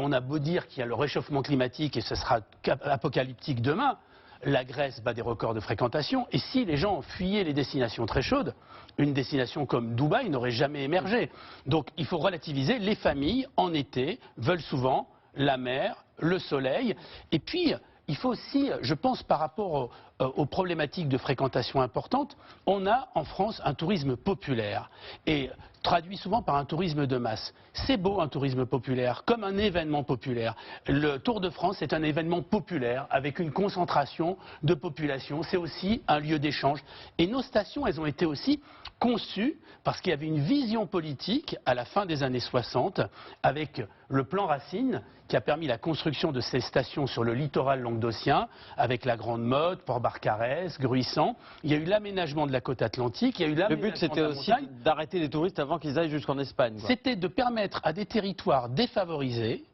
on a beau dire qu'il y a le réchauffement climatique et ce sera apocalyptique demain, la Grèce bat des records de fréquentation. Et si les gens fuyaient les destinations très chaudes, une destination comme Dubaï n'aurait jamais émergé. Donc il faut relativiser. Les familles, en été, veulent souvent la mer, le soleil. Et puis, il faut aussi, je pense, par rapport aux problématiques de fréquentation importantes, on a en France un tourisme populaire et traduit souvent par un tourisme de masse. C'est beau un tourisme populaire, comme un événement populaire. Le Tour de France est un événement populaire avec une concentration de population. C'est aussi un lieu d'échange. Et nos stations, elles ont été aussi conçues parce qu'il y avait une vision politique à la fin des années 60 avec le plan Racine qui a permis la construction de ces stations sur le littoral languedocien avec la Grande Motte, Port-Barcarès, Gruissant. Il y a eu l'aménagement de la côte atlantique. Il y a eu le but, c'était aussi d'arrêter les touristes avant qu'ils aillent jusqu'en Espagne. C'était de permettre à des territoires défavorisés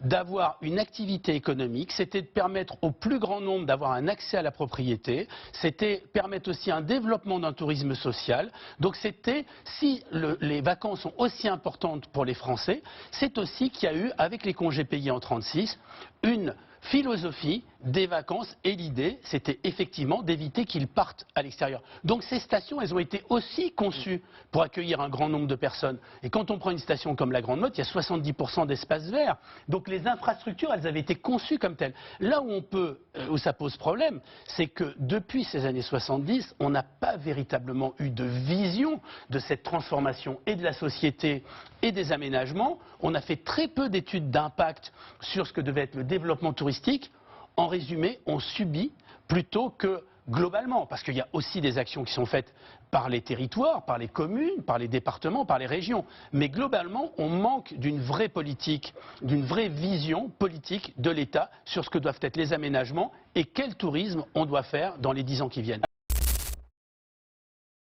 d'avoir une activité économique, c'était de permettre au plus grand nombre d'avoir un accès à la propriété, c'était permettre aussi un développement d'un tourisme social. Donc c'était, si les vacances sont aussi importantes pour les Français, c'est aussi qu'il y a eu, avec les congés payés en 1936, une philosophie des vacances et l'idée, c'était effectivement d'éviter qu'ils partent à l'extérieur. Donc ces stations, elles ont été aussi conçues pour accueillir un grand nombre de personnes. Et quand on prend une station comme la Grande Motte, il y a 70% d'espaces verts. Donc les infrastructures, elles avaient été conçues comme telles. Là où ça pose problème, c'est que depuis ces années 70, on n'a pas véritablement eu de vision de cette transformation et de la société et des aménagements. On a fait très peu d'études d'impact sur ce que devait être le développement touristique. En résumé, on subit plutôt que globalement, parce qu'il y a aussi des actions qui sont faites par les territoires, par les communes, par les départements, par les régions. Mais globalement, on manque d'une vraie politique, d'une vraie vision politique de l'État sur ce que doivent être les aménagements et quel tourisme on doit faire dans les 10 ans qui viennent.